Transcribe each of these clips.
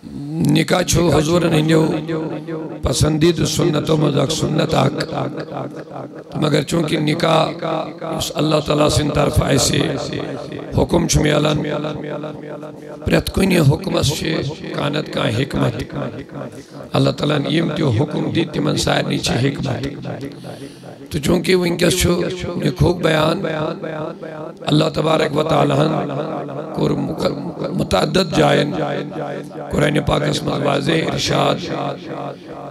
نکاح چھو حضورن ہندیو پسندید سنتوں مزاق سنت آک مگر چونکہ نکاح اللہ تعالیٰ سن طرف ایسے حکم چھو میالان پریت کنی حکم اس چھے کانت کا حکمت اللہ تعالیٰ نے یم تیو حکم دیتی من سائر نیچے حکمت تو چونکہ وہ انکس چھو نکوک بیان اللہ تبارک و تعالیٰ کو متعدد جائن قرآن پاک اسم واضح ارشاد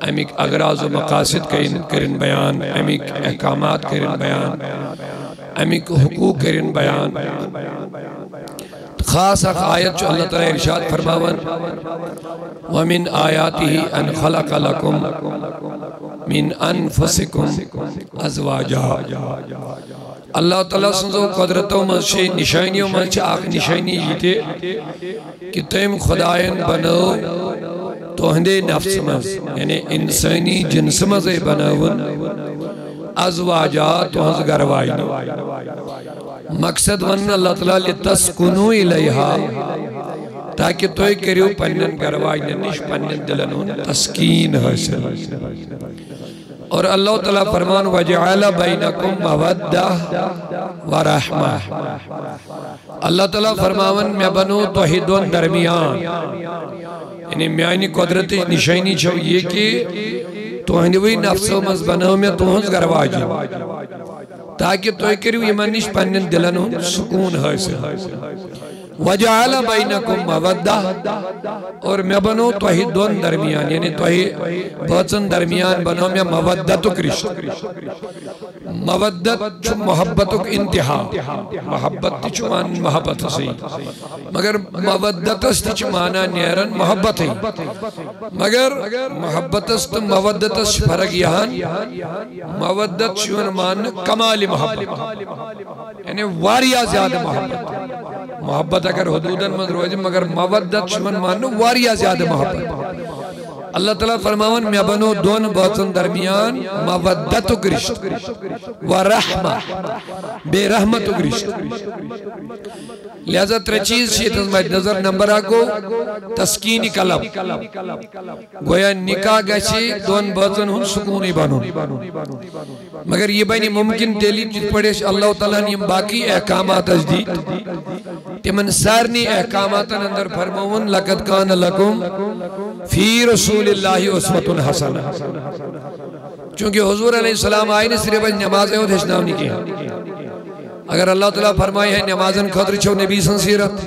امیک اغراض و مقاصد کرن بیان امیک احکامات کرن بیان امیک حقوق کرن بیان خاص آیت جو اللہ تعالیٰ ارشاد فرماون وَمِنْ آیَاتِهِ أَنْ خَلَقَ لَكُمْ مِنْ أَنفُسِكُمْ أَزْوَاجًا اللہ تعالیٰ سنزو قدرتوں میں سے نشانیوں میں سے آخ نشانی یہ تھے کہ تم خدایان بنو تو ہندے نفس میں یعنی انسانی جنس میں سے بناون ازواجا تو ہنس گروائی مقصد ون اللہ تعالیٰ لِتَسْكُنُوا إِلَيْهَا تاکہ توئی کریو پنن گروائی نش پنن دلنون تسکین حاصل اور اللہ تعالیٰ فرمان وَجَعَلَ بَيْنَكُمْ مَوَدَّةً وَرَحْمَةً اللہ تعالیٰ فرماون میں بنو توحیدون درمیان یعنی میانی قدرت نشانی چھو یہ کہ تو ہندوی نفسو مز بناو میں تو ہنس گرواجی تاکہ توئی کریو ایمانیش پنن دلنون سکون حاصل وَجَعَلَ بَيْنَكُمْ مَوَدَّةً اور میں بنو توحید دون درمیان یعنی توحید بہتن درمیان بنو میں مودتک رشت مودت چھو محبتک انتہا محبت چھو مان محبت سی مگر مودت است چھو مانا نیرن محبت ہے مگر محبت است مودت است فرق یہاں مودت چھو مان کمال محبت یعنی واریا زیادہ محبت اگر حدوداً من روزی مگر مودت شمن مانو واریا زیادہ محبت اللہ تعالیٰ فرماون میں بنو دون بہتن درمیان مودت گرشت ورحمہ بے رحمت گرشت لہذا تر چیز شیطان مجد نظر نمبر آگو تسکینی قلب گویا نکاح گچے دون بہتن ہن سکونی بنون مگر یہ بینی ممکن تیلی جت پڑیش اللہ تعالیٰ نے باقی احکامات اجدید تمن سارنی احکامات اندر فرمون لقد کان لکم فی رسول اللہ اسوۃ حسنہ چونکہ حضور علیہ السلام آئی نے صرف نماز ہے دھشناو نہیں کیا اگر اللہ تعالیٰ فرمائی ہے نمازن خطر چھو نبی سن سیرت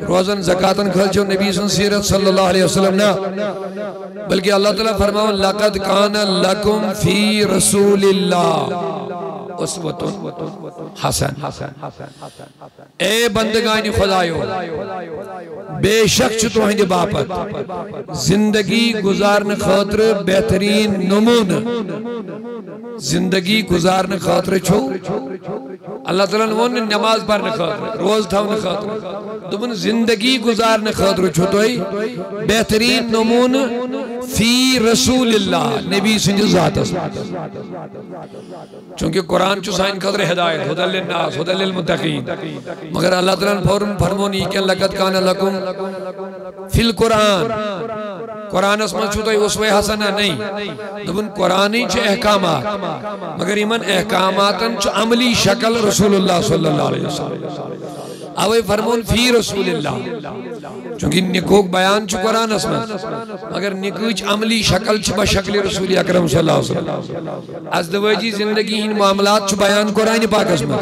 روزن زکاتن خطر چھو نبی سن سیرت صلی اللہ علیہ وسلم نا بلکہ اللہ تعالیٰ فرماؤں لقد کان لکم فی رسول اللہ اسوۃ حسن اے بندگانی خدایو بے شک چھتو ہندی باپت زندگی گزارن خاطر بہترین نمون زندگی گزارن خاطر چھو اللہ تعالیٰ نے نماز پڑھنے خاطر روز تھاونے خاطر دبن زندگی گزارنے خاطر چھوٹوئی بہترین نمون فی رسول اللہ نبی سنجھ ذات چونکہ قرآن چو سائن خاطر ہدایت ہدل للناس ہدل للمتقین مگر اللہ تعالیٰ نے فوراں فرمونی کہ لقد کان لکم فی القرآن قرآن اس میں چھوٹوئی اسوہ حسنہ نہیں دبن قرآنی چھے احکامات مگر ایمن احکاماتن چھو عملی شکل رسول اللہ صلی اللہ علیہ وسلم اوے فرمون فی رسول اللہ چونکہ نکوک بیان چھو قرآن اس میں مگر نکوچ عملی شکل چھو بشکل رسول اکرم صلی اللہ علیہ وسلم از دوجی زندگی ہن معاملات چھو بیان قرآن پاک اس میں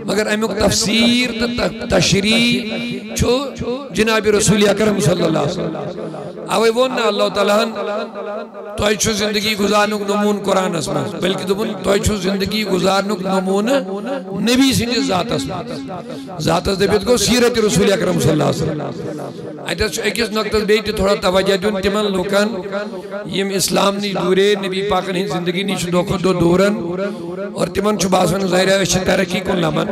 مگر امیک تفسیر تشریح چھو جناب رسول اکرم صلی اللہ علیہ وسلم اوے وون اللہ تعالیٰ توئی چھو زندگی گزارنک نمون قرآن اس میں بلکہ دبن توئی چھو زندگی گزارنک نمون نبی سنجھ ذات اس میں ذات اس دبیت کو سیرت رسول اکرم صلی اللہ علیہ وسلم ایتا چھو ایکس نقطہ بیٹی تھوڑا توجہ دون تمن لوکن یم اسلام نی دورے نبی پاکن ہی زندگی نی چھو دو دورن اور تمن چھو باسون ظاہر ہے اچھا ترقی کن لمن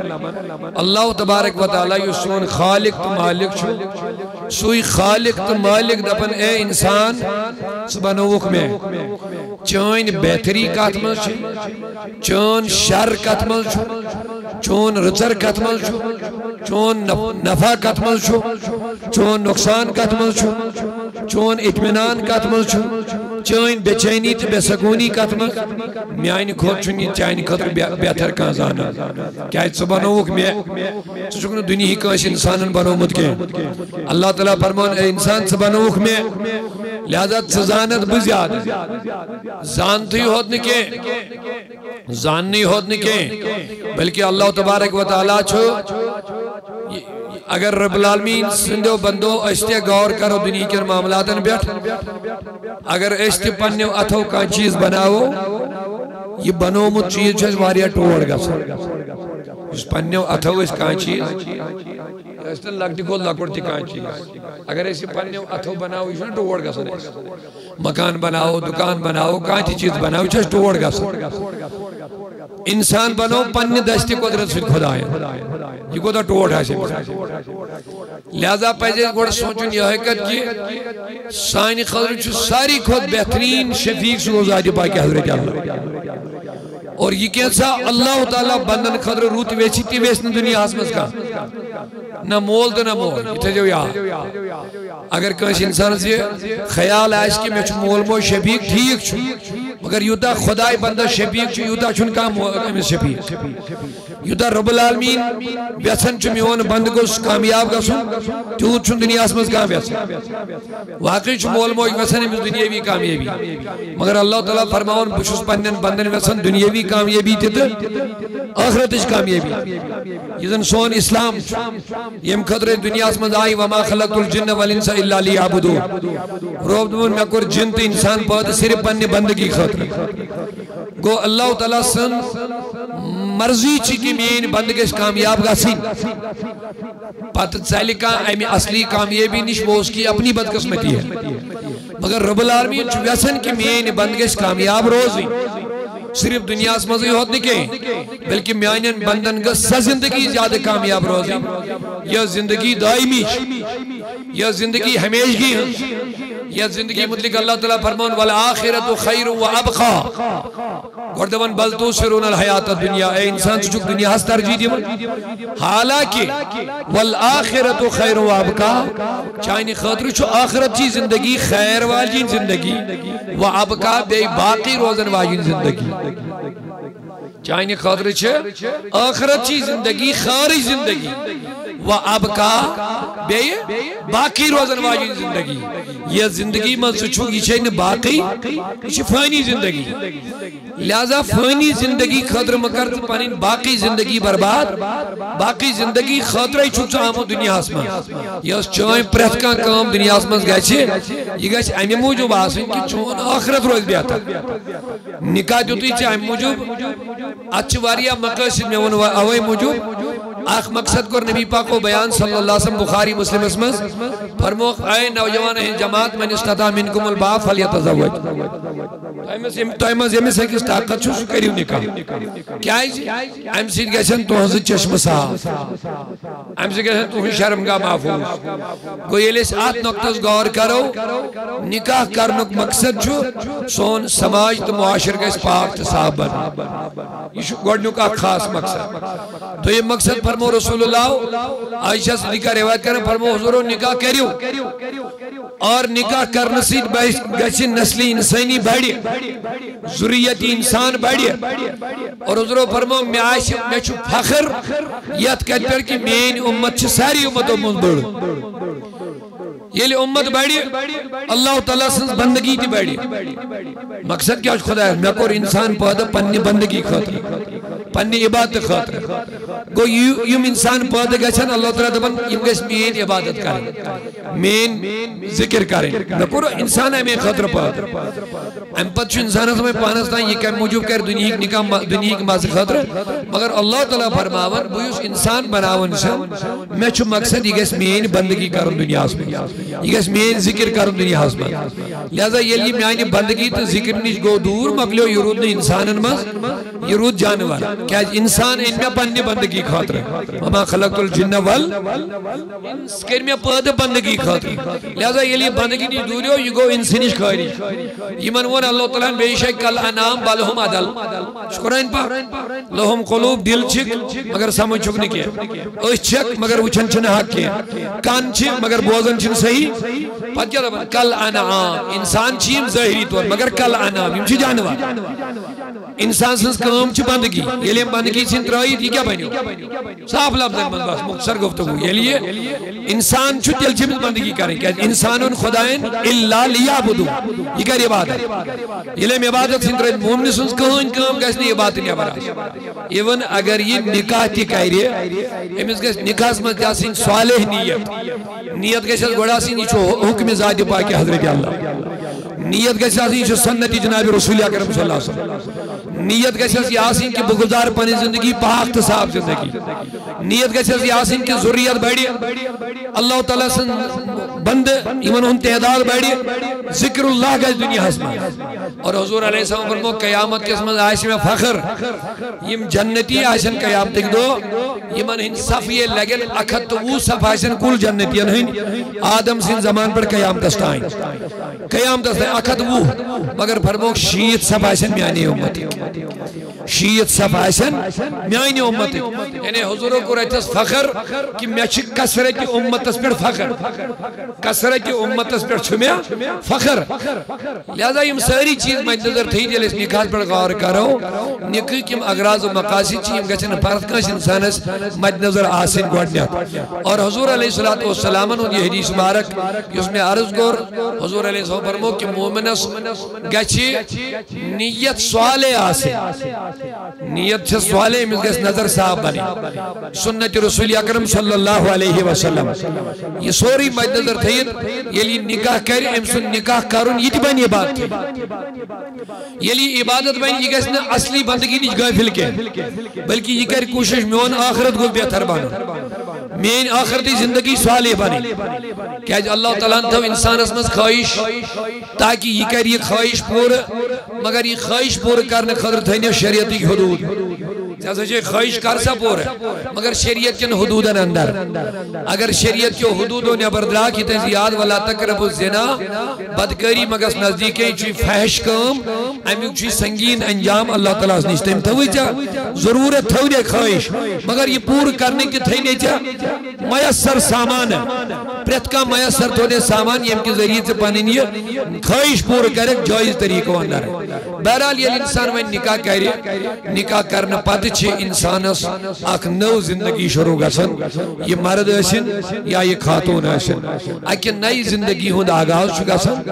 اللہ تبارک و تعالی یو سون خالق تو مالک چھو سوئی خالق تو مالک دپن اے انسان سبحانوک میں چون بہتری کاتمل چھو چون شر کاتمل چھو چون رچر کاتمل چھو چون نفع کت من چھو چون نقصان کت من چھو چون اطمینان کت من چھو چون بے چینی تو بے سکونی کت من میانی کھوت چھن یہ چانی خطر بہتر کان زانا کیا ژٕ بنووُکھ مے ژٕ چھُکھ نہٕ دنیاہٕکۍ کٲنٛسہِ اِنسانن بنوومُت کینٛہہ اللہ تعالیٰ فرمان اے انسان ژٕ بنووُکھ مے لہذا ژٕ زانتھ بہٕ زیادٕ زانتھٕے ہوت نہٕ کینٛہہ زاننٕے ہوت نہٕ کینٛہہ بلکہ اللہ تبارک و تعالیٰ چھُ اگر رب العالمین سندو بندو اشتے غور کرو دنیا کے معاملاتن بیٹھ اگر اشتے پنیو اتھو کان چیز بناو یہ بنومت چیز چھو واریا ٹوڑ گس اس پنیو اتھو اس کان چیز اشتے لگتی کو لکڑتی کان چیز اگر اسی پنیو اتھو بناو اس ٹوڑ گس مکان بناو دکان بناو کان چیز بناو چھو ٹوڑ گس انسان بنو پنی دستی قدرت سے خدا ہے یہ کو دا ٹوٹ ہے لہذا پہلے گوڑ سوچن یہ حقیقت کہ سانی خضر چھو ساری خود بہترین شفیق سو ذات پاک حضرت اللہ اور یہ کیسا اللہ تعالیٰ بندن خضر روت ویچی تی ویسن دنیا حسمت کا نہ مول تو نہ مول یہ جو یاد اگر کانش انسان سے خیال ہے اس کی میں چھو مول مول شفیق ٹھیک چھو مگر یوتا خدای بندہ شفیق چھو یوتا چھن کام شفیق یوتا رب العالمین بیسن چھو میون بند کو کامیاب گا سن تیوت چھن دنیا اسمز کام بیسن واقعی چھو مول موج بیسن امیز دنیاوی کامیابی مگر اللہ تعالیٰ فرماؤن بچوس پندن بندن بیسن دنیاوی کامیابی تیتا آخرتش کامیابی یہ زن سون اسلام یم خطر دنیا اسمز آئی وما خلقت الجن والانسا اللہ لیعبدو روب دمون میں کور جن تو انسان پاہت صرف پنی بندگی خطر گو اللہ تعالیٰ سن مرضی چی کی مین بندگیش کامیاب گا سین پتہ چلی کا ایمی اصلی کامیابی نش وہ اس کی اپنی بدقسمتی ہے مگر رب العالمین چو ویسن کی مین بندگیش کامیاب روزی صرف دنیا اس مزی ہوت نکے بلکہ میانین بندن گا سا زندگی زیادہ کامیاب روزی یہ زندگی دائمی یہ زندگی ہمیشگی ہے یہ زندگی مطلق اللہ تعالیٰ فرمان والآخرت خیر و ابقا گردوان بلتو سرون الحیات الدنیا اے انسان چچک دنیا ہست ترجیح دیون حالانکہ والآخرت خیر و ابقا چاہنی خاطر چھو آخرت چی زندگی خیر واجین زندگی و ابقا بے باقی روزن واجین زندگی چاہنی خاطر چھو آخرت چی زندگی خارج زندگی و ابقا بے باقی روزن واجین زندگی یہ زندگی میں چھو یہ چھے باقی یہ فانی زندگی لہذا فانی زندگی خطر مکرد پانین باقی زندگی برباد باقی زندگی خطر ہی چھو آمو دنیا اسمان یہ اس چوئیں پرہت کا کام دنیا اسمان گئے چھے یہ گئے چھے امی موجود آسن کہ چون آخرت روز بیاتا نکاح جو تی چھے امی موجود اچھ واریا مقصد میں وہ اوے موجود آخ مقصد کر نبی پاک و بیان صلی اللہ علیہ وسلم بخاری مسلم اسمز فرموخ اے نوجوان ہیں جماعت من استطاع منکم الباء فلیتزوج تو ایمز یہ میں سے کس طاقت چھو کریو نکاح کیا ہے جی ایم سید گیسن تو حضرت چشم صاحب ایم سید گیسن تو شرمگاہ محفوظ گو یہ لیس آت نقطز غور کرو نکاح کرنک مقصد چھو سون سماج تو معاشر کا اس پاک تصاب بنا یہ شو گوڑنوں کا خاص مقصد تو یہ مقصد فرمو رسول اللہ عائشہ صدیقہ روایت کرنے فرمو حضورو نکاح کریو اور نکاح کرنے سے گچن نسلی انسانی بڑی ذریتی انسان بڑی اور حضورو فرمو میں چھو فخر یاد کہت پر کہ مین امت چھ ساری امتوں مزبڑ یہ لئے امت بڑی اللہ تعالیٰ سنس بندگی تی بڑی مقصد کیا خدا ہے میں کور انسان پادا پنی بندگی خاطر پنی عبادت خاطر گو یم انسان پادا گچھن اللہ تعالیٰ دبن یم گیس مین عبادت کریں مین ذکر کریں میں کور انسان ہے میں خاطر پادا ام پت چھو انسان ہے پانستا یہ کر موجود کر دنیا کی ماز خاطر مگر اللہ تعالیٰ فرماون بویوس انسان بناون سے میں چھو مقصد یہ گیس مین بندگی کرن دنیا اس میں یہ گیس مین ذکر کرن دنیا اس میں لہذا یہ لیے میانی بندگی تو ذکر نیش گو دور مکلیو یہ رود انسانن ماز یہ رود جانور کیا انسان ان میں پنی بندگی خاطر وما خلقت الجن والانس کر میں پید بندگی خاطر لہذا یہ بندگی نہیں دوریو یہ گو انسانش خاری یمن ون اللہ تعالیٰ بے شک کل انام بلہم عدل شکرائن پا لہم قلوب دل چھک مگر سمجھ چھک نہیں کیا اس چھک مگر وچھن چھن حق کیا کان چھک مگر بوزن چھن صحیح پت کیا دبا کل انام انسان چھیم ظاہری طور مگر کل انام یم چھ جانور انسان سنس کام چھ بندگی یہ لئے بندگی سن ترائی دی کیا بنیو صاف لفظ ہے بس مختصر گفتگو یہ لئے انسان چھ دل چھ بندگی کریں کہ انسانون خدائن اللہ لیعبدو یہ کر عبادت یہ لئے عبادت سن ترائی مومن سنس کام گیسنی عبادت نہیں عبادت ایون اگر یہ نکاح تی کہہ رہے امیس گیس نکاح سمجھ جاسین صالح نیت گیسے گوڑا سین یہ چھو حکم ذات پاک حضرت اللہ نیت گیسے آسین یہ چھو سنتی جناب رسول اکرم صلی اللہ علیہ وسلم نیت گیسے آسین کی بگزار پانی زندگی پاک تصاب زندگی نیت گیسے آسین کی ذریعت بیڑی اللہ تعالیٰ سن بند ایمن ان تعداد بیڑی ذکر اللہ گیس دنیا حسمہ اور حضور علیہ السلام فرمو قیامت کے سمجھ آئیسی میں فخر یم جنتی آئیسن قیامت تک دو یمن ہن صفیہ لگن اکھت وہ صف آئیسن کل جنتی ہن آدم سن زمان پر قیامت دستائیں قیامت دستائیں اکھت وہ مگر فرمو شیط صف آئیسن میانی امتی شیط صف آئیسن میانی امتی یعنی حضوروں کو رہتے فخر کہ میں چھک کسرت امت اس پر فخر کسرت امت اس پر چھمیا فخر لہذا یم ساری چیز مجھ نظر تھی جل اس نکاح پر غور کرو نکاح کم اغراض و مقاصد چیم گچن پرد کنش انسانس مجھ نظر آسن گوڑنیت اور حضور علیہ السلام یہ حدیث مبارک اس میں عرض گور حضور علیہ السلام فرمو کہ مومنس گچی نیت صالح آسن نیت سے صالح امس گس نظر صاحب بنی سنت رسول اکرم صلی اللہ علیہ وسلم یہ سوری مجھ نظر تھی یہ نکاح کر امسن نکاح کرن یہ بنی عبادت یہ لی عبادت بین یہ گسنا اصلی بندگی نہیں غافل کے بلکہ یہ کر کوشش میون آخرت کو بہتر بنا مین آخرتی زندگی صالح بنی کہ اللہ تعالیٰ نے تو انسان اسمز خواہش تاکہ یہ کر یہ خواہش پور مگر یہ خواہش پور کرنے خطر تھینے شریعتی حدود جیسا چھے خواہش کر سا پور ہے مگر شریعت کے حدودن اندر اگر شریعت کے حدودوں نے بردراک ہی زیاد ولا تقرب الزنا بدکاری مگر نزدیکی چھوئی فحش کام امیو چھوئی سنگین انجام اللہ تعالیٰ سے نشتے تھوئی چا ضرورت تھوئی خواہش مگر یہ پور کرنے کی تھینے چا میسر سامان ہے پریت کا میسر تھوڑے سامان یہ ہم کے ذریعے سے پانینی ہے خواہش پور کرے جائز طریقوں اندر ہے بہرحال یہ انسان میں نکاح کہہ رہے نکاح کرنا پاتے چھے انسانس اک نو زندگی شروع گسن یہ مرد ایسن یا یہ خاتون ایسن اکی نئی زندگی ہوں آغاز چھو گسن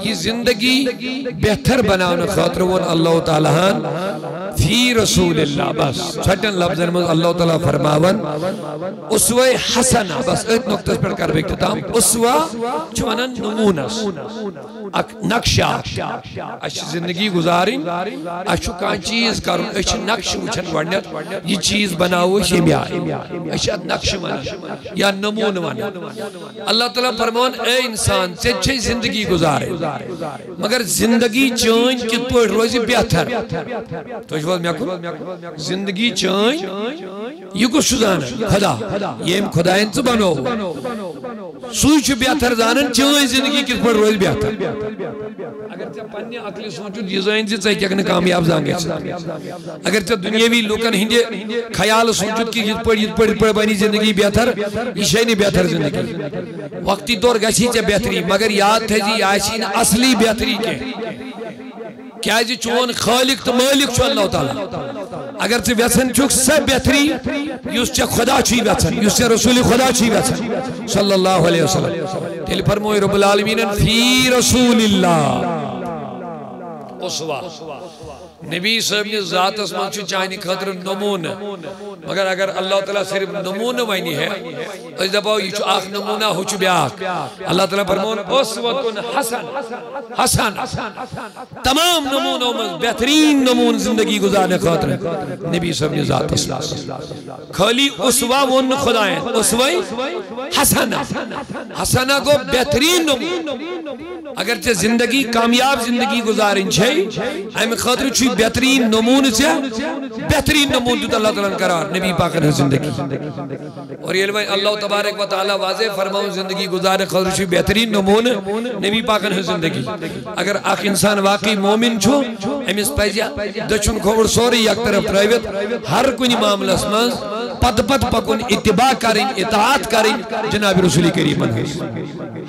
یہ زندگی بہتر بنانا خاطر ون اللہ تعالیٰ فی رسول اللہ بس چھٹن لفظ میں اللہ تعالیٰ فرماون اسوہ حسنہ بس ایک نقطہ پر کر بیکتام اسوہ چھوانا نمونس نقشہ اچھ زندگی گزاریں اچھو کان چیز کرن اچھ نقش وچھن گوڑنیت یہ چیز بناو شیمی آئی اچھ نقش وانا یا نمون وانا اللہ تعالیٰ فرمان اے انسان سے چھے زندگی گزارے مگر زندگی چانج کت پوٹ روزی بہتر تو اشوال میں کن زندگی چانج یہ کچھ شدانا خدا یہ ہم خدا انت بنو سوچ بہتر زانن چانج زندگی کت پوٹ روزی بہتر اگر چا پنی عقلی سوچو ڈیزائن سے چاہیے کہ کامیاب زانگے اگر چا دنیاوی لوکن ہندے خیال سوچو کہ یہ پڑ بنی زندگی بہتر یہ شئی نہیں بہتر زندگی وقتی طور گشی چا بہتری مگر یاد تھے جی آئیشین اصلی بہتری کے کیا جی چون خالق تو مالک چھو اللہ تعالیٰ اگر چا ویسن چوک سب بہتری یوس چا خدا چھوئی ویسن یوس چا رسول خدا چھوئی ویسن صلی اللہ علیہ وسلم تیل فرموئی رب العالمین فی رسول اللہ اسوہ نبی صاحب نے ذات اسمان چھو چاہنی خطر نمون مگر اگر اللہ تعالیٰ صرف نمون وینی ہے اس دفعہ یہ چھو آخ نمونہ ہو چھو بیاک اللہ تعالیٰ فرمون اسوتن حسن تمام نمونوں میں بہترین نمون زندگی گزارنے خاطر نبی صاحب نے ذات اسمان خالی اسوہ ون خدایاں اسوہ حسنہ کو بہترین نمون اگرچہ زندگی کامیاب زندگی گزارن چھے ہم خاطر چھوئی بہترین نمون سے بہترین نمون دیتا اللہ تعالیٰ قرار نبی پاک نے زندگی اور یہ علماء اللہ تبارک و تعالیٰ واضح فرماؤں زندگی گزار خضرشی بہترین نمون نبی پاک نے زندگی اگر آخ انسان واقعی مومن چھو امیس پیجیا دچن کھوڑ سوری یک طرف پرائیویت ہر کنی معاملہ اسمان پد پکن اتباع کریں اطاعت کریں جناب رسول کریم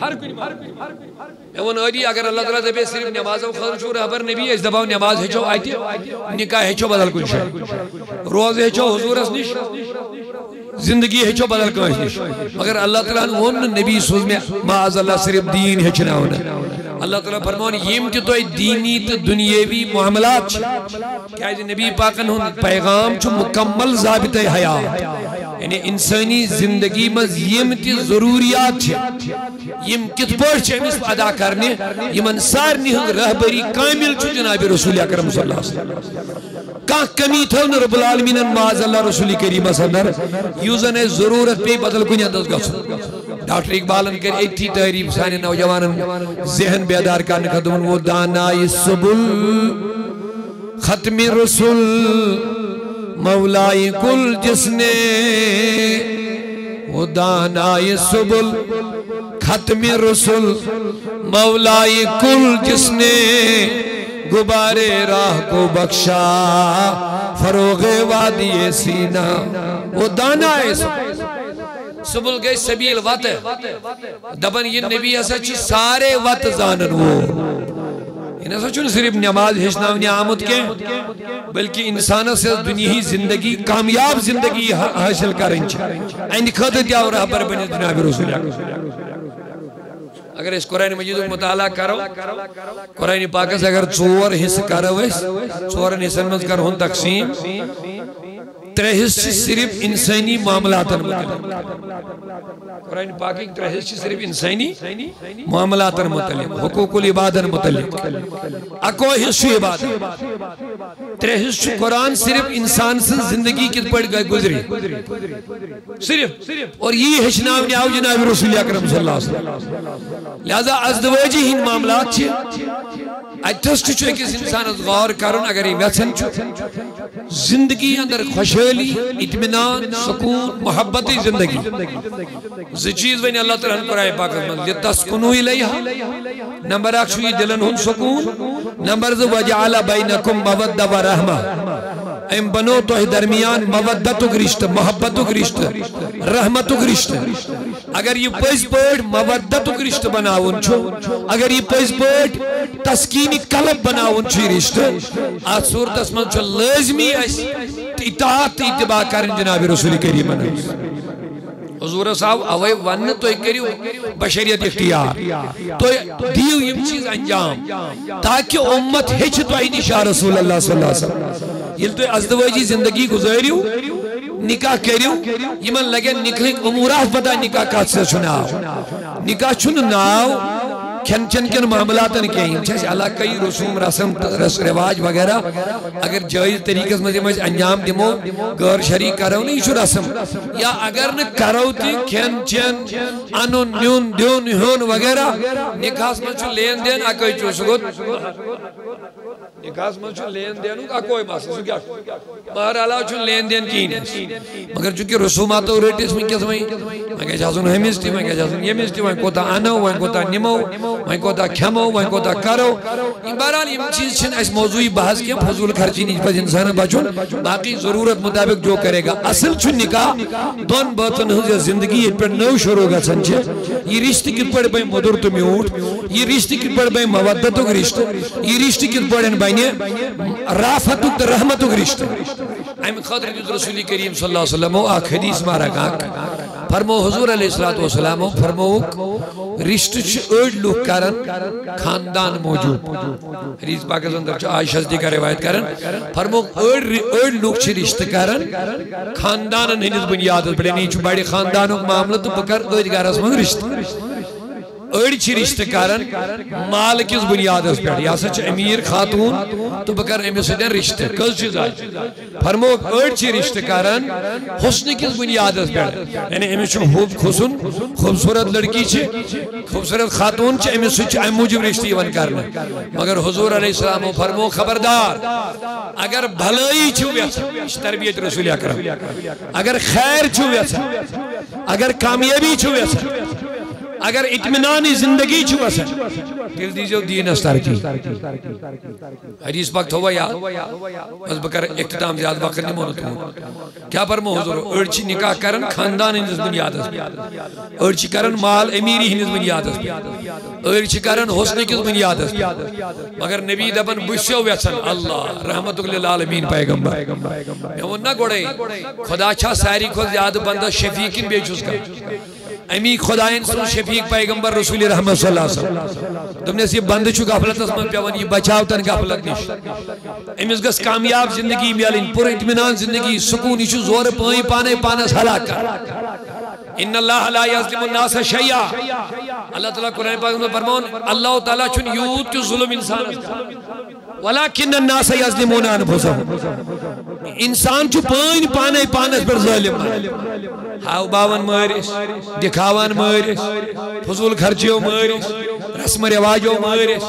ہر کنی ایون آدھی اگر اللہ تعالیٰ دبے صرف نماز و خضرشو رہبر نبی اس دباو نماز ہیچو آئیتی نکاح ہیچو بدل کن شاہ روز ہیچو حضور اس نش زندگی ہیچو بدل کن نش مگر اللہ تعالیٰ ان نبی سوز میں معاذ اللہ صرف دین ہیچنا ہونا اللہ تعالیٰ فرمان یم تی تو دینی تو دنیاوی معاملات کیا نبی پاکن ہون پیغام چو مکمل ضابط حیات یعنی انسانی زندگی میں یم تی ضروریات یم کت پوش چھے امیس ادا کرنے یم انسار نہیں رہبری کامل چھو جناب رسول اکرم صلی اللہ علیہ وسلم کہاں کمی تھا رب العالمین معاذ اللہ رسول کریم صدر یوزن ضرورت پہ بدل کنی انداز گسو ڈاکٹر اقبالن کر ایتھی تحریف سانی نوجوانن ذہن بیدار کرنے کا دون وہ دانائی سبل ختم رسول مولائی کل جس نے وہ دانائی سبل ختم رسول مولائی کل جس نے غبار راہ کو بخشا فروغ وادی سینہ وہ دانائی سبل گئی سبیل وات دبن یہ نبی ایسا چی سارے وات زانن وہ ان ایسا چون صرف نماز ہشناونی آمد کے بلکہ انسانہ سے دنیای زندگی کامیاب زندگی حاصل کریں چھے این خطت یا رہبر بنی جناب رسول اگر اس قرآن مجید مطالعہ کرو قرآن پاک سے اگر چور حصہ کرو اس چور حصہ میں کر ہون تقسیم ترہس صرف انسانی معاملات متعلق قرآن پاک ایک ترہس صرف انسانی معاملات متعلق حقوق العبادت متعلق اکو حصہ عبادت ترہس قرآن صرف انسان سے زندگی کی پڑھ گئے گزری صرف اور یہ ہشناونی آو جناب رسول اکرم صلی اللہ علیہ وسلم لہذا ازدواجی ہن معاملات چھے اتھسٹ چھو ایک انسان غور کرن اگر یہ ویسن چھو زندگی اندر خوشحالی اطمینان سکون محبت زندگی زی چیز بین اللہ تعالیٰ قرآن پاک میں لتسکنو الیہا نمبر ایک چھو یہ دلن ہن سکون نمبر دو وجعل بینکم مودہ و رحمہ ایم بنو تو درمیان مودتو گرشت محبتو گرشت رحمتو گرشت اگر یہ پس پوٹ مودتو گرشت بناون چھو اگر یہ پس پوٹ تسکینی قلب بناون چھو رشت آج صورت اسمان چھو لازمی ایسی اطاعت اتباع کرن جناب رسول کریم حضور صاحب اوے ون تو کریو بشریت اختیار تو دیو یم چیز انجام تاکہ امت ہچ تو اینی شاہ رسول اللہ صلی اللہ علیہ وسلم یہ تو ازدواجی زندگی گزاریو نکاح کریو یمن لگے نکلک امورات پتا نکاح کات سے سناو نکاح چن ناو کھن چن کن معاملاتن کہیں جیسے اللہ کئی رسوم رسم رواج وغیرہ اگر جائز طریقہ مجھے انجام دیمو غیر شریع کرو نہیں شو رسم یا اگر نہ کرو تی کھن چن انون نیون دیون ہون وغیرہ نکاح میں چھو لین دین اکوئی چو سکت نکاح میں چھو لین دین اکوئی ماسا کیا مہر اللہ چھو لین دین کی مگر چونکہ رسومات اور ریٹس میں کیا سمیں میں کہا جاسون ہمیسٹی میں کہا جاسون یہ مسٹی میں کوتا آنو میں کوتا نمو وہیں کو دا کھمو وہیں کو دا کرو بہرحال یہ چیز چھن اس موضوعی بحث کیا فضول خرچی نہیں پر انسان بچون باقی ضرورت مطابق جو کرے گا اصل چھن نکاح دون باتن ہوں زندگی یہ پر نو شروع گا سنچے یہ رشتی کی پڑھ بھائی مدر تو میوٹ یہ رشتی کی پڑھ بھائی مودتو کا رشتہ یہ رشتی کی پڑھ بھائی رافتو کا رحمتو کا رشتہ ایم خاطر رسول کریم صلی اللہ علیہ وسلم آخ حدیث مارا گاک فرمو حضور علیہ السلام فرمو رشتہ چھ اڑ لوگ کرن خاندان موجود حدیث پاک اندر چھ عائشہ صدیقہ کا روایت کرن فرمو اڑ لوگ چھ رشتہ کرن خاندان ہنز بنیاد بڑے نہیں چھ بڑے خاندانوں معاملہ تو بکر اڑ گارس من رشتہ اڑچ رشتہ کرن مال کس بنیاد پہ یہ ہسا امیر خاتون تو بہ کر امس سۭتۍ رشتہ کس چیز فرموک اڑچ رشتہ کرن حسن کس بنیاد پہ یعنی امس حسن خوبصورت لڑکی خوبصورت خاتون امس سۭتۍ امہ موجب رشتہ یوان کرنے مگر حضور علیہ السلام فرمو خبردار اگر بھلائی چھو یژھان تربیت رسول اکرم اگر خیر چھو یژھان اگر کامیابی چھو یژھان اگر اطمینان زندگی چھو یژھان تیل دیجو دینس ترجیح حدیث پاک تھوا یا بس بکر اختتام زیادہ وقت نہیں مونو کیا فرمو حضور اڑچی نکاح کرن خاندان ہندس بنیاد اڑچی کرن مال امیری ہندس بنیاد اڑچی کرن حسن کس بنیاد مگر نبی دبن بشو ویسن اللہ رحمت للعالمین پیغمبر میں وہ نہ گوڑے خدا چھا ساری خود زیادہ بندہ شفیقین بیچوس کا امی خدایین سن شفیق پیغمبر رسول رحمت صلی اللہ علیہ وسلم تم نے یہ بند چھو غفلت اس من پیون یہ بچاو تن غفلت نش امس گس کامیاب زندگی میلن پر اطمینان زندگی سکون یہ زور پائی پانے پانس ہلاک ان اللہ لا یظلم الناس شیئا اللہ تعالیٰ قرآن پاک میں فرمون اللہ تعالیٰ چھن یوت کی ظلم انسان ولیکن الناس یظلمون انفسهم انسان چھو پائی پانے پانس پر ظالم ہاو باون مارس دکھاوان مارس فضول خرچیو مارس رسم رواجو مارس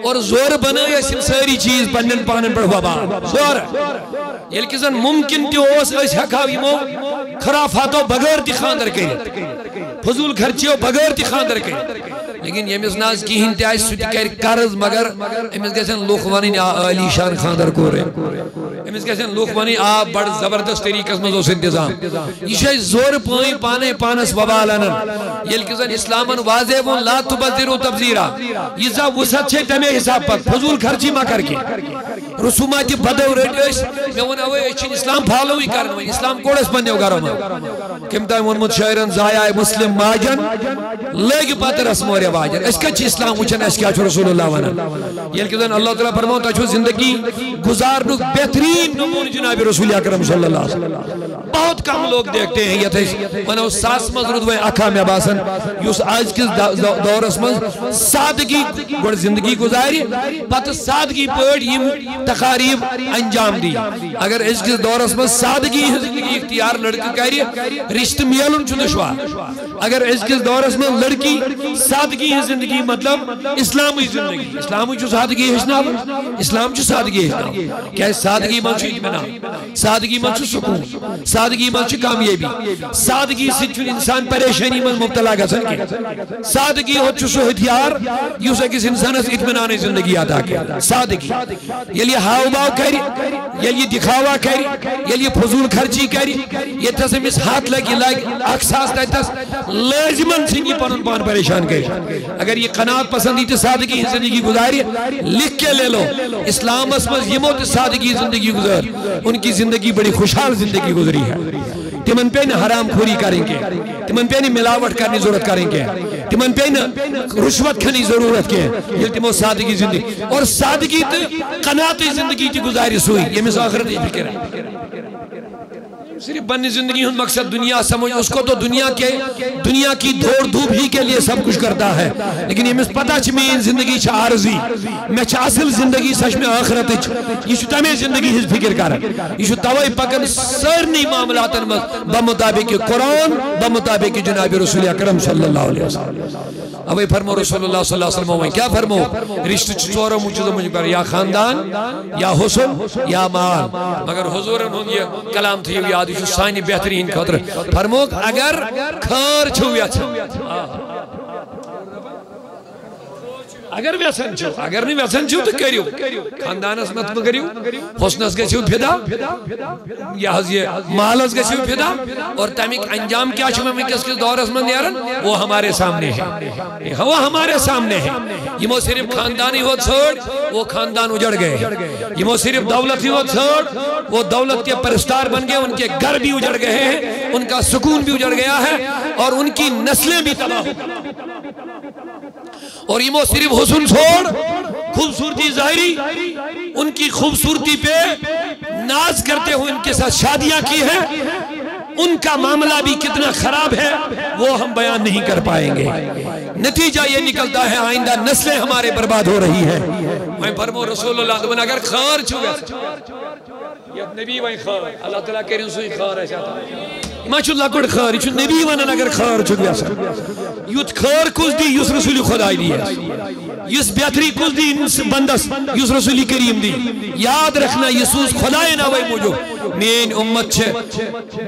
اور زور بنائی اسم ساری چیز پنن پانن پر وبا زور یل کسن ممکن تیو اس حقاوی مو خرافاتو بغیر تی خاندر کے فضول خرچیو بغیر تی خاندر کے لیکن یمس ناز کی ہنتے آئی سوٹی کر قرض مگر امس گسن لوگ وانی عالی شان خاندر کو رہے امس گسن لوگ وانی آپ بڑ زبردست طریقہ میں اس انتظام یہ شای زور پائی پانے پانس وبالانن یل کسن اسلامن واضح ون لا تبذرو تبذیرہ یہ زا وسط چھے تمہیں حساب پر فضول خرچی ما کر کے رسوماتی بدو ریٹس میں ون اوے اچھن اسلام پھالوی کرنو اسلام کوڑس بنیو گرو میں کم تایم ون مت شاعرن زایا مسلم ماجن لگ پات رسم و رواجن اس کا چھ اسلام وچھن اس کیا چھو رسول اللہ ونن یل کدن اللہ تعالیٰ فرماؤں تا چھو زندگی گزارنو بہترین نمون جناب رسول اکرم صلی اللہ علیہ وسلم بہت کم لوگ دیکھتے ہیں یہ تھے ونو ساس مزرد وہ اکھا میں باسن یوس آج کس دور اس میں سادگی گوڑ زندگی گزاری پت سادگی پڑ یہ تقاریب انجام دی اگر اس کس دور اس میں سادگی زندگی اختیار لڑکی کری رشت میلن چھو دشوار اگر اس کس دور اس میں لڑکی سادگی زندگی مطلب اسلامی زندگی اسلامی چھو سادگی ہشنا اسلام چھو سادگی ہشنا کیا سادگی من چھو اطمینان سادگی من چھو سکون سادگی من چھو کامیابی سادگی سے چھو انسان پریشانی من مبتلا گسن کے سادگی ہو چھو سو ہتھیار یوں سے کس انسان اس اطمینان زندگی آتا کیا سادگی یلی ہاو باو کری یلی دکھاوا کری یلی فضول خرچی کری یہ تسم اس ہاتھ لگی اکساس تیتس لازمن سنگی پانن پان پریشان کری اگر یہ قناعت پسندی تے سادگی زندگی گزاری لکھ کے لے لو اسلام اس میں یہ موت سادگی زندگی گزار ان کی زندگی بڑی خوشحال زندگی گزری ہے تمن پہ حرام خوری کریں گے تمن پہ ملاوٹ کرنی ضرورت کریں گے تمن پہ رشوت کھنی ضرورت کے یہ تمو سادگی زندگی اور سادگی تے قناعت زندگی کی گزاری سوئی یہ میں آخرت یہ فکر ہے صرف بنی زندگی ہن مقصد دنیا سمجھ اس کو تو دنیا کی دھوڑ دھوپ ہی کے لیے سب کچھ کرتا ہے لیکن یہ میں پتا چھ میں زندگی چھ عارضی میں چھ اصل زندگی سچ میں آخرت یہ چھ تمہیں زندگی ہز فکر کر یہ چھ توائی پکن سرنی معاملاتن بمطابق قرآن بمطابق جناب رسول اکرم صلی اللہ علیہ وسلم اوے فرمو رسول اللہ صلی اللہ علیہ وسلم کیا فرمو رشتہ چورو مجھے مجھے پر یا خاندان یا حسن یا مال مگر حضورن ہن یہ کلام تھی یاد یہ سانی بہترین خطر فرموک اگر کھار چھو اگر ویسن چھو اگر نہیں ویسن چھو تو کریو خاندان اس مت کریو حسن اس گچھو پھدا یا مال اس گچھو پھدا اور تمیک انجام کیا چھو میں کس دور اس میں نیارن وہ ہمارے سامنے ہے وہ ہمارے سامنے ہے یہ مو صرف خاندانی ہو چھوڑ وہ خاندان اجڑ گئے یہ مو صرف دولت ہی ہو چھوڑ وہ دولت کے پرستار بن گئے ان کے گھر بھی اجڑ گئے ہیں ان کا سکون بھی اجڑ گیا ہے اور ان کی نسلیں بھی تباہ ہو گئی اور یہ صرف حسن چھوڑ خوبصورتی ظاہری ان کی خوبصورتی پہ ناز کرتے ہوئے ان کے ساتھ شادیاں کی ہیں ان کا معاملہ بھی کتنا خراب ہے وہ ہم بیان نہیں کر پائیں گے. نتیجہ یہ نکلتا ہے آئندہ نسلیں ہمارے برباد ہو رہی ہیں. میں فرمو رسول اللہ دبن اگر خار چھوگا یہ نبی وائن خار اللہ تعالیٰ کریں سوئی خار ہے چاہتا ما چھو لکڑ خار یہ چھو نبی ونن اگر خار چھوگا یوت خار کس دی یس رسول خدای دی ہے یس بہتری کس دی بندس یس رسول کریم دی. یاد رکھنا یسوس خدای نہ وے موجو مین امت چھے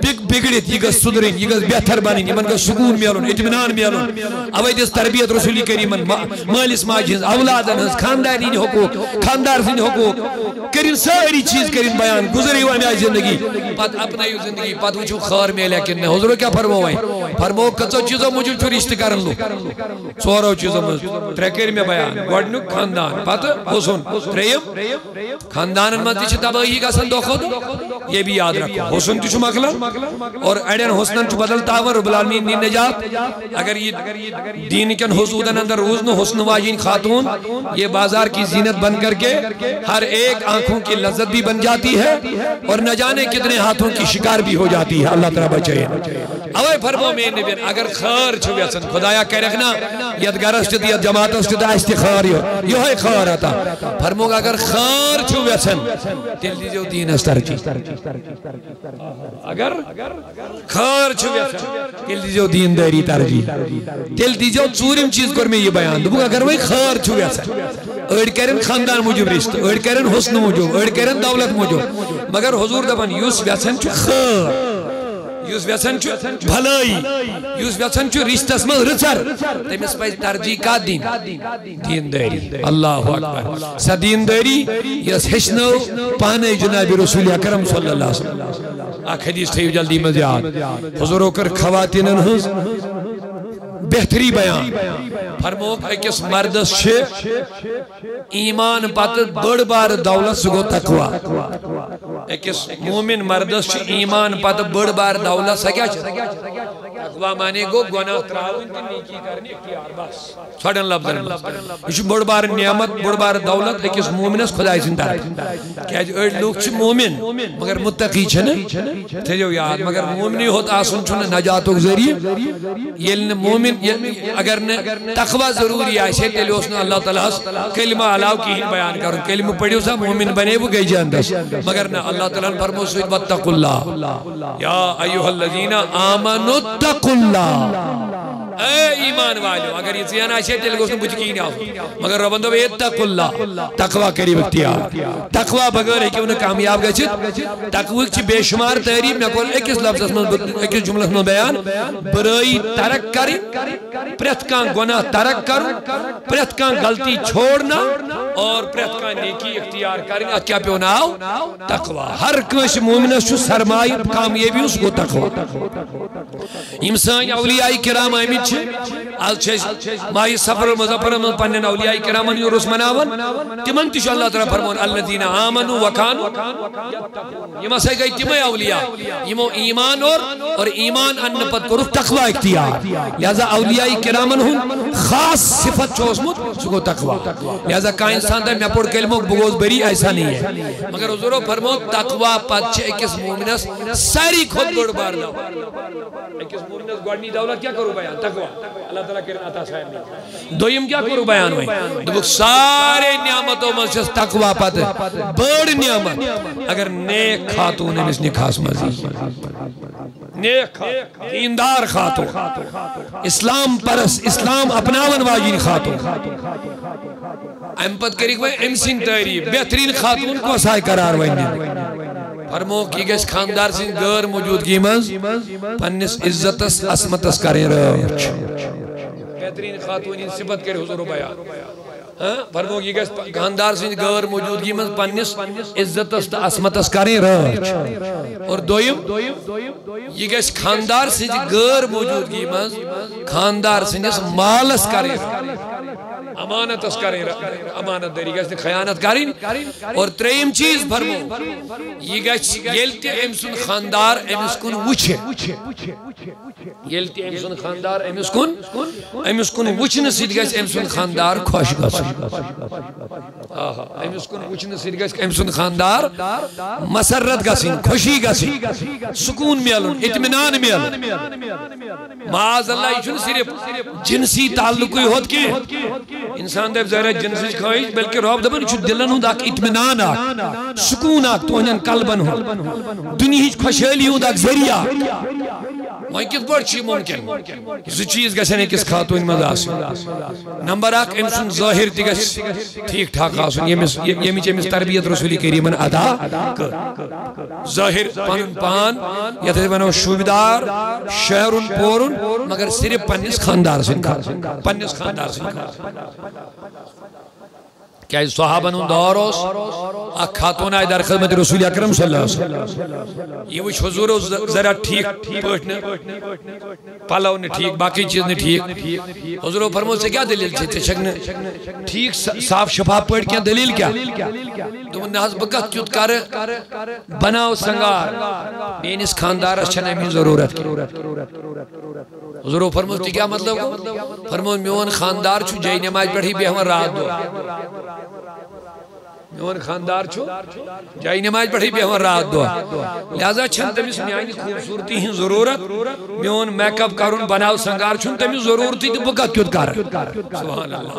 بگڑت یہ گس سدرین یہ گس بہتر بنین یہ گس سکون میلون اطمینان میلون اوے دس تربیت رسول کریمن مالس ماجہ ہنز اولادن ہنز خاندارین حقوق خاندار سند حقوق کرن ساری چیز کرن بیان گزری ہوئی آئی زندگی پت اپنائی زندگی پت وچھو خار میں لیکن نے حضور کیا فرموائیں فرمو کچھو چیزوں مجھو چھو رشت کرن لو سورو چیزوں مجھو تریکر میں بیان گوڑنو خاندان پت حسن تریم خاندان مجھو چھو تباہی کا سندو خود یہ بھی یاد رکھو حسن تیچو مقلہ اور ایڈین حسنن چو بدلتا ہوا رب العالمین دین نجات اگر یہ دین کن حسودن اندر روزن حسن واجین خاتون یہ بازار کی زینت بن کر کے ہر ایک آنکھوں کی لذت بھی بن جاتی ہے اور نہ جانے کتنے ہاتھوں کی شکار بھی ہو جاتی ہے. اللہ تعالیٰ بچائے اوے فرمو میں نبین اگر خار چھویا سن خدایا کہہ رکھنا یدگار اشتد یا جماعت اشتد آشتی خار یہ ہے خار آتا فرمو اگر خار چھویا سن دل دیجو دین استر کی اگر خار چھویا سن دل دیجو دین داری ترجیح دل دیجو چورم چیز کر میں یہ بیان دو اگر وہی خار چھویا سن اڑ کرن خاندان موجب رشت اڑ کرن حسن موجب اڑ کرن دولت موجب مگر حضور دبن یوس ویسن چو خار یوس ویسن چو بھلائی یوس ویسن چو رشت اسمال رچر تیمیس پاس ترجیح کا دین دین داری اللہ اکبر سا دین داری یس حشنو پانے جناب رسول اکرم صلی اللہ علیہ وسلم آکھ حدیث تھیو جلدی مزیاد حضور ہوکر خواتینن ہز بہتری بیان فرموک ایکس مردس چھے ایمان پات بڑ بار دولت سگو تقوی ایکس مومن مردس چھے ایمان پات بڑ بار دولت سگیا چھے تقوی مانے گو گناہ تراؤن کی نیکی کرنی اختیار بس چھوڑن لفظ یہ بڑ بار نعمت بڑ بار دولت ایکس مومنس خدای زندہ کیا جو اڑ لوگ چھے مومن مگر متقی چھے نا تھے جو یاد مگر مومنی ہوتا آسن چھنے نجاتو ذریعے یہ مومن اگر تقوی ضروری آئیسے تیلے اس نے اللہ تعالیٰ کلمہ علاو کی ہی بیان کروں کلمہ پڑھیو سا مومن بنے وہ گئی جاندس مگر نہ اللہ تعالیٰ فرمو سوید واتقوا اللہ یا ایوہ الذین آمنوا اتقوا اللہ اے ایمان والو اگر یہ زیانہ آئیسے تیلے اس نے بجھ کی نہیں آؤ مگر ربندو بے اتقوا اللہ تقوی قریب اختیار تقوی بغیر ہے کہ انہیں کامیاب گئے چھت تقوی کی بے شمار تحریب میں کول ایک اس لفظ ایک جملہ میں بیان برائی ترک کری پریت کان گناہ ترک کر پریت کان غلطی چھوڑنا اور پریت کان نیکی اختیار کرنا کیا پہ اناؤ تقوی ہر کش مومنس چھو سرمائی کامیابی اس کو تقوی امسان اولیاء کرام آمین چھے آل چھے ماہی سفر المظفر من پنن اولیاء کرام آمین اور رسمناون تمن تشو اللہ تعالیٰ فرمون الذین آمنوا وکانوا یہ مسئلہ گئی تمہیں اولیاء یہ ایمان اور ایمان ان پت کو رخ تقوی اختیار لہذا اولیاء کرامن ہوں خاص صفت چوزمت سکو تقوی لہذا کا انسان تا میں پڑھ کلموں بگوز بری ایسا نہیں ہے مگر حضورو فرمو تقوی پت چھے ایکس مومنس ساری خود گوڑ بار دو ایکس مومنس گوڑنی دولت کیا کرو بیان تقوی اللہ تعالیٰ کرنا آتا صاحب نہیں دویم کیا کرو بیان ہوئی دو سارے نعمتوں میں تقوی پت بڑ نعمت اگر نیک خاتون ہے اس نے خاص مزید نیک دیندار خاتون اسلام پرس اسلام اپناون واجین خاتون امپت کری کوئی امسین تعریف بہترین خاتون کو سائے قرار وائندین فرمو کی گیس خاندار سے غیر موجودگی منز پنس عزتس عصمتس کریں رچ بہترین خاتون صفت کرے حضور بیان فرمو کی گیس خاندار سے غیر موجودگی منز پنس عزتس عصمتس کریں رچ اور دویم یہ گیس خاندار سے غیر موجودگی منز خاندار سے مالس کریں امانت اس کریں امانت داری گژھِ نہٕ خیانت کریں اور ترٛیٚیِم چیز فرمو یہ گژھِ ییٚلہِ تہِ أمۍ سُنٛد خانٛدار أمِس کُن وٕچھِ ییٚلہِ تہِ أمۍ سُنٛد خانٛدار أمِس کُن وٕچھنہٕ سۭتۍ گژھِ أمۍ سُنٛد خانٛدار خۄش گژھُن أمِس کُن وٕچھنہٕ سۭتۍ گژھِ أمۍ سُنٛد خانٛدار مسرت گژھٕنۍ خوشی گژھٕنۍ سکوٗن میلُن اطمینان میلُن معاذ اللہ یہ چھُنہٕ صرف جنسی تعلقٕے ہوت کینٛہہ انسان دپہِ ظٲہِر جنسٕچ خٲہِش بلکہ رۄب دپان یہِ چھُ دِلن ہُنٛد اکھ اطمینان اکھ سکوٗن اکھ تُہنٛدٮ۪ن قلبن ہُنٛد دُنہِچ خۄشحٲلی ہُنٛد اکھ ذٔریعہٕ وۄنۍ کِتھ پٲٹھۍ چھُ یہِ مُمکِن زٕ چیٖز گژھن أکِس خاتوٗنہِ منٛز آسٕنۍ نمبر اکھ أمۍ سُنٛد ظٲہِر تہِ گژھِ ٹھیٖک ٹھاک آسُن ییٚمِچ أمِس تربیت رسوٗلِ کریٖمن ادا کٔر ظٲہِر پنُن پان یتھ أسۍ ونو شوٗبدار شہرُن پورُن مگر صرف پننِس خانٛدار سٕنٛدِ خٲطرٕ پننِس خانٛدار سٕنٛدِ خٲطرٕ کیٛازِ صحابن ہُنٛد دور اوس اکھ خاتوٗن آیہِ در خدمت رسول اکرم صلی اللہ علیہ وسلم یہ وٕچھ حضور اوس ذرا ٹھیٖک پٲٹھۍ نہٕ پلو نہٕ ٹھیٖک باقٕے چیٖز نہٕ ٹھیٖک حضورو فرمو ژےٚ کیٛاہ دٔلیٖل چھے ژےٚ چھکھ نہٕ ٹھیٖک صاف شفاف پٲٹھۍ کینٛہہ دٔلیٖل کیٛاہ دوٚپُن نہ حظ بہٕ کتھ کیُتھ کرٕ بناو سنگار میٲنِس خانٛدارس چھنہٕ اَمِچ ضروٗرت کینٛہہ حضورو فرمو تہِ کیٛاہ مطلب گوٚو فرمو میون خانٛدار چھُ جاے نمازِ پٮ۪ٹھٕے بیٚہوان رات دۄہ میون خانٛدار چھُ جاے نمازِ پٮ۪ٹھٕے بیٚہوان رات دۄہ لہذا چھنہٕ تٔمِس میانہِ خوٗبصوٗرتی ہٕنٛز ضروٗرت میون میک اپ کرُن بناو سنگار چھُنہٕ تٔمِس ضروٗرتٕے تہٕ بہٕ کتھ کیُتھ کرٕ سبحان اللہ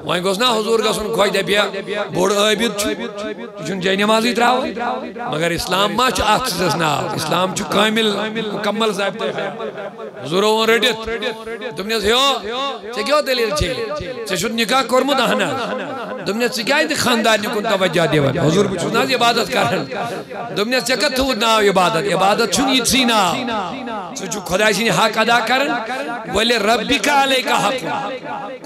وۄنۍ گوٚژھ نا حضوٗر گژھُن خۄش دپہِ بوٚڑ عٲبِد چھُ یہِ چھُنہٕ جاے نمازٕے تراوان مگر اسلام ما چھُ اتھ چیٖزس ناو اسلام چھُ کامل مکمل ضابطہٕ حضوٗرو ووٚن رٔٹِتھ دوٚپنس ہیو ژےٚ کیٛاہ دٔلیٖل چھے ژےٚ چھُتھ نکاح کوٚرمُت اہن حظ دوٚپنس ژٕ کیٛازِ نہٕ خانٛدارنہِ کُن توجہ دِوان حضوٗر بہٕ چھُس نہ حظ عبادت کران دوٚپنس ژےٚ کتھ تھوٚوُتھ ناو عبادت عبادت چھُنہٕ یِتسٕے ناو ژٕ چھُکھ خۄداے سٕنٛدۍ حق ادا کران ولہِ ربِکَ علیکَ حق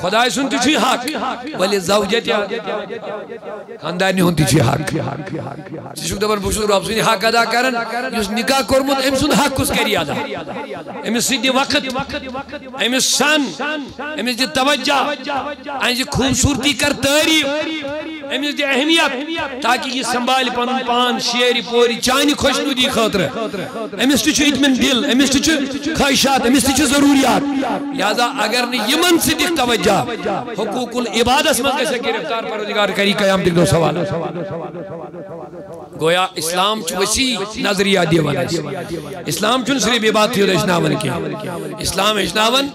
خۄداے سُنٛد تہِ چھُے حق ولہِ زوجتہِ خانٛدارنہِ ہُنٛد تہِ چھُے حق ژٕ چھُکھ دپان بہٕ چھُس رۄب سٕنٛدۍ حق ادا کران یُس نکاح کوٚرمُت أمۍ سُنٛد حق کُس کَرِ ادا أمِس سۭتۍ دِ وقت أمِس سن أمِس دِ توجہ أمِچ خوٗبصوٗرتی کر تعریٖف أمِس دِ اہمیت تاکہ یہ سنبھالہِ پنُن پان شیرِ پورِ چانہِ خۄشنوٗدی خٲطرٕ أمِس تہِ چھُ اطمینان دل أمِس تہِ چھُ خواہشات أمِس تہِ چھِ ضروٗریات لہذا اگر نہٕ یِمن سۭتۍ دِکھ توجہ حقوٗق العبادس منٛز گژھِ گرفتار پروردگار کری قیامتٕکۍ دۄہ سوال گویا اسلام چھُ وسیع نظریہ دِوان اسلام چھُنہٕ صرف عبادتٕے یوت ہیٚچھناوان کینٛہہ اسلام ہیٚچھناوان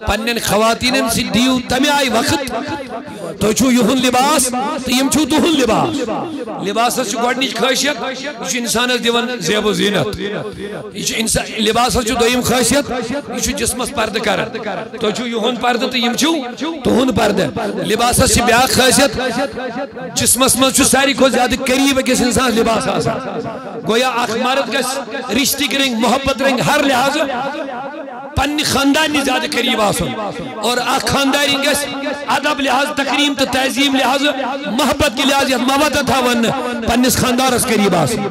پننٮ۪ن خواتیٖنن سۭتۍ دِیِو تمہِ آیہِ وقت تُہۍ چھُو یِہُنٛد لباس تہٕ یِم چھُو تُہُنٛد لباس لباسس چھُ گۄڈنِچ خٲصیت یہِ چھُ انسانس دِوان زیب و زیٖنت یہِ چھُ لباسس چھُ دوٚیِم خٲصیت یہِ چھُ جسمس پردٕ کران تُہۍ چھُو یِہُنٛد پردٕ تہٕ یِم چھِو تُہُنٛد پردٕ لباسس چھِ بیٛاکھ خٲصیت جسمس منٛز چھُ ساروی کھۄتہٕ زیادٕ قریٖب أکِس انسانس لباس آسان گویا اکھ مرد گژھِ رشتٕکۍ رنٛگۍ محبت رنٛگۍ ہر لحاظہٕ پننہِ خانٛدارنہِ زیادٕ قریٖب آسُن اور اکھ خانٛدارِنۍ گژھِ ادب لحاظ تقریٖم تہٕ تہذیٖب لحاظہٕ محبت کہِ لحاظ یتھ مودت آو وننہٕ پننِس خانٛدارس قریٖب آسُن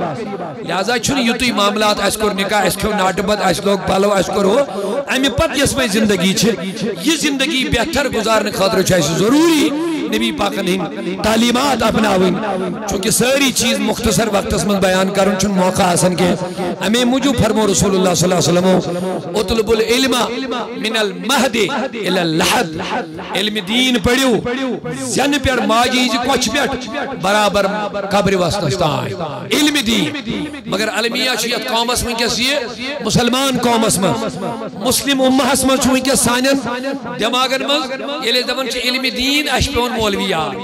لہذا چھُنہٕ یُتُے معاملات اسہِ کوٚر نکاح اسہِ کھیوٚو ناٹہٕ بد اسہِ لوگ پلو اسہِ کوٚر ہُہ امہِ پتہٕ یۄس وۄنۍ زندگی چھِ یہِ زندگی بہتر گُزارنہٕ خٲطرٕ چھُ اسہِ ضروٗری نبی پاکن ہٕنٛدۍ تعلیٖمات اپناوٕنۍ چوٗنکہِ سٲری چیٖز مختصر وقتس منٛز بیان کرُن چھُنہٕ موقع آسان کینٛہہ امے موٗجوٗب فرمو رسول اللہ صلی اللہ علیہ وسلمو اطلب العلم من المہد الى اللحد علم دین پٔرِو زینہٕ پٮ۪ٹھ ماجہِ ہٕنٛزِ کۄچھِ پٮ۪ٹھ برابر قبرِ وسنس تام علم دین مگر المیہ چھُ یتھ قومس وٕنکیٚس یہِ مسلمان قومس منٛز مسلم اُمہس منٛز چھُ وٕنکیٚس سانٮ۪ن دٮ۪ماغن منٛز ییٚلہِ أسۍ دپان چھِ علمِ دین اسہِ چھُ پیٚوان مولوی یاد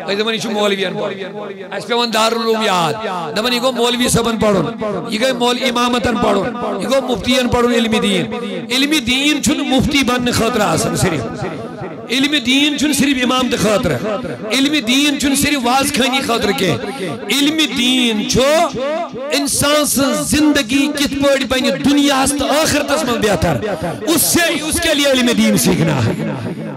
أسۍ دپان یہِ چھُ مولوین پرُن اسہِ پیٚوان دارالعلوم یاد دپان یہِ گوٚو مولوی صٲبن پرُن یہِ گٔے امامتن پرُن یہِ گوٚو مفتین پرُن علمِ دین چھُنہٕ مفتی بننہٕ خٲطرٕ آسان صرف علم دین چھُنہٕ صرف امامتہٕ خٲطرٕ علم دین چھُنہٕ صرف واز خٲنی خٲطرٕ کینٛہہ علم دین چھُ انسان سٕنٛز زندگی کِتھ پٲٹھۍ بنہِ دُنیاہس تہٕ ٲخرتس منٛز بہتر اس کے لیے علم دین سیکھنا ہے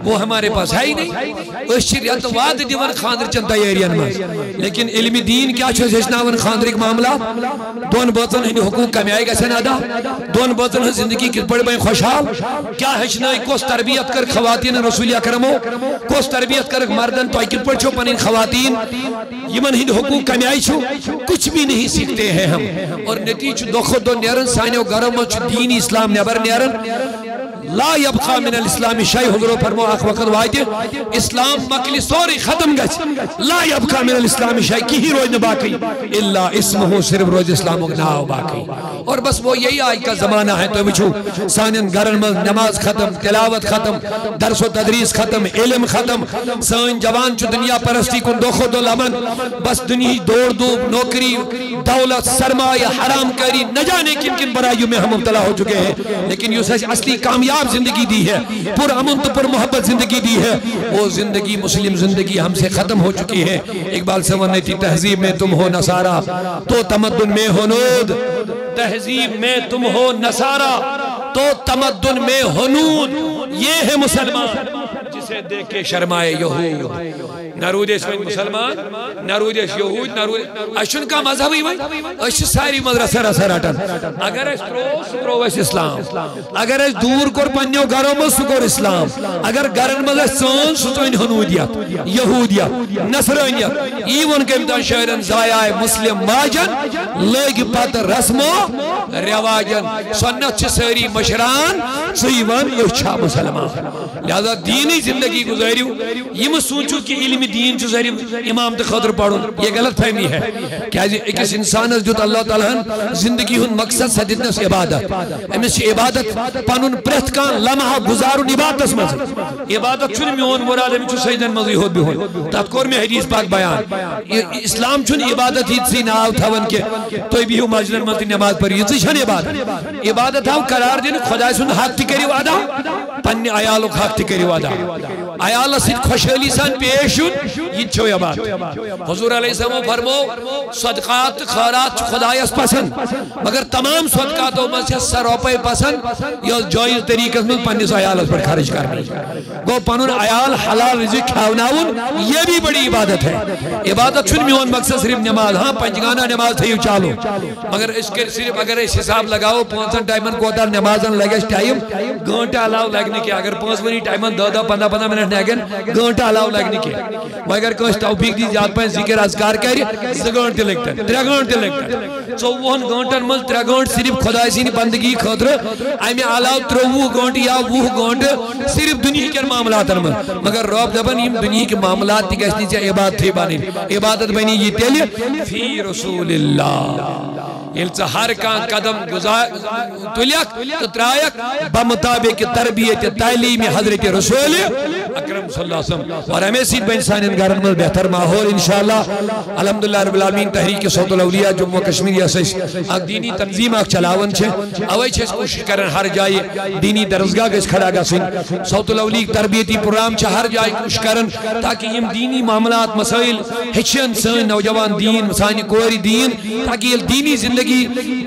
وہ ہمارے پاس ہے ہی نہیں اس ریت واد دیوان خاندر چن تیارین میں لیکن علم دین کیا ہیچناون خاندرک معاملات دون بچن ہند حقوق کمی آئی گھن ادا دون بچن ہند زندگی کت پہ بن خوشحال کیا ہیچن کس تربیت کر خواتین رسول اکرمو کس تربیت کر مردن تو کت پہ پن خواتین یمن ہند حقوق کمی آئی کچھ بھی نہیں سیکھتے ہیں ہم اور نتیجہ دو خود دو نیرن سانیو گھروں میں دین اسلام نبر نیرن لا يبقى من الاسلام شيء حضور فرمو اخ وقت وائد اسلام مکلی سوری ختم گچ لا يبقى من الاسلام شيء کی روز نہ باقی الا اسمه صرف روز اسلام ناو باقی اور بس وہ یہی آج کا زمانہ ہے تو وچھو سانن گھرن میں نماز ختم تلاوت ختم درس و تدریس ختم علم ختم سان جوان چ دنیا پرستی کو دو خود لمن بس دنیا دوڑ دوب نوکری دولت سرمایہ حرام کاری نہ جانے کن کن برائیوں میں ہم مبتلا ہو چکے ہیں لیکن یہ اصلی کامیاب زندگی دی ہے پر امن تو پر محبت زندگی دی ہے وہ زندگی مسلم زندگی ہم سے ختم ہو چکی ہے اقبال سمجھنے تھی تہذیب میں تم ہو نصارہ تو تمدن میں ہنود تہذیب میں تم ہو نصارہ تو تمدن میں ہنود یہ ہے مسلمان جسے دیکھ کے شرمائے یہود نرودیش میں مسلمان نرودیش یہود نرودیش اشن کا مذہب ہی بھائی اش ساری مدرسہ رسا رٹن اگر اس پرو اس اسلام اگر اس دور کر پنیو گھروں میں سکر اسلام اگر گھرن میں سون سوچن ہنودیت یہودیت نصرانیت ایون کے امتحان شہرن ضائع مسلم ماجن لگ پت رسمو رواجن سنت چھ ساری مشران سیوان یوچھا مسلمان لہذا دینی زندگی گزاریو یہ سوچو کہ علم دین جو ظاہر امام تے خاطر پڑھو یہ غلط فہمی ہے کہ ایک انسان جو اللہ تعالیٰ زندگی ہن مقصد سدتنس عبادت امس عبادت پنن پرت کان لمحہ گزارن عبادت مز عبادت چھن میون مراد امس سیدن مز یہود بھی ہون تات کور میں حدیث پاک بیان اسلام چھن عبادت ہی سی ناو تھون کہ تو بھی مسجدن مز نماز پڑھی یہ چھن عبادت عبادت ہاو قرار دین خدا سن حق تہ کریو ادا پنہ عیالک حق تہ کریو ادا عیال سید خوشحالی سان پیشن یہ چھو عبادت حضور علیہ السلام فرمو صدقات خیرات خدایس پسند مگر تمام صدقاتوں میں سے 100 روپے پسند یا جائز طریقے میں پنس عیالس پر خرچ کرنی گو پنن عیال حلال رزق کھاوناون یہ بھی بڑی عبادت ہے عبادت چھن میون مقصد صرف نماز ہاں پنجگانہ نماز تھیو چالو مگر اس کے صرف اگر اس حساب لگاؤ 5 ٹائمن کوتر نمازن لگے ٹائم گھنٹہ علاوہ لگنے کی اگر 5 منٹ ٹائمن 10-15 منٹ لگن گھنٹہ علاوہ لگنے کی مگر کوئی توفیق دی زیادہ پہ ذکر اذکار کری 2 گھنٹے لگتا ہے 3 گھنٹے لگتا ہے 24 گھنٹن مل 3 گھنٹے صرف خدا سین بندگی خاطر امی علاوہ 30 گھنٹے یا 20 گھنٹے صرف دنیا کے معاملات میں مگر رب دبن یم دنیا کے معاملات تھی گژھنی چاہیے عبادت تھی بنی عبادت بنی یہ تیل فی رسول اللہ یل ہر کان قدم گزار تلیک تو ترائک بمطابق تربیت تعلیم حضرت رسول اکرم صلی اللہ علیہ وسلم اور ہمیں سید بین سانین گھرن میں بہتر ماحول انشاءاللہ الحمدللہ رب العالمین تحریک صوت الاولیاء جموں کشمیر یاسیس اک دینی تنظیم اک چلاون چھے اوئی چھے کوشش کرن ہر جائے دینی درسگاہ گس کھڑا گا سن صوت الاولیاء تربیتی پروگرام چھے ہر جائے کوشش کرن تاکہ یم دینی معاملات مسائل ہچن سن نوجوان دین سانی کوری دین تاکہ یہ دینی زندگی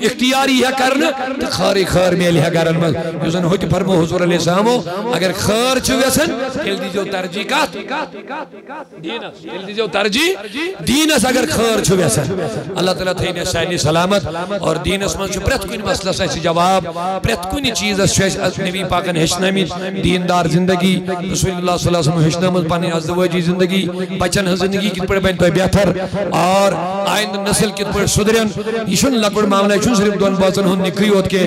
اختیاری ہے کرن خاری خار میلی ہے گرن میں یوزن ہوتی فرمو حضور علیہ السلام اگر خار چھو ویسن تیل دیجو ترجیح کات دینس تیل دیجو ترجیح دینس اگر خار چھو ویسن اللہ تعالیٰ تھینے سائنی سلامت اور دینس من چھو پرت کنی مسئلہ سائسی جواب پرت کنی چیز اس چھو نبی پاکن ہشنمی دیندار زندگی رسول اللہ صلی اللہ علیہ وسلم ہشنمت پانی ازدواجی زندگی بچن زندگی کت پر بین تو بہتر اور آئند نسل کت پر صدرین یہ لکڑ معاملہ چھو صرف دون بازن ہن نکری ہوت کے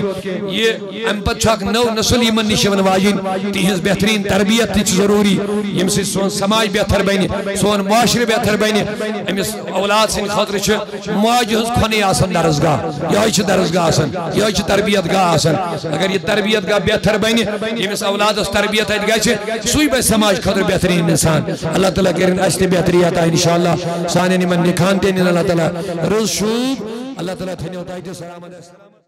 یہ امپت چھاک نو نسل یمن نشون واجین تیہنز بہترین تربیت تیچ ضروری یم سے سون سماج بہتر بینی سون معاشر بہتر بینی امیس اولاد سن خاطر چھ معاج ہنز کھنی آسن درسگاہ یہی چھ درسگاہ آسن یہی چھ تربیت گاہ آسن اگر یہ تربیت گاہ بہتر بینی امیس اولاد اس تربیت ہے گئے چھ سوئی بے سماج خاطر بہترین انسان اللہ تعالیٰ کرن اجلی بہتری آتا ہے انشاءاللہ سانے نمن نکھانتے اللہ تعالیٰ رز شوب اللہ تعالیٰ تھنی ہوتا ہے سلام علیہ السلام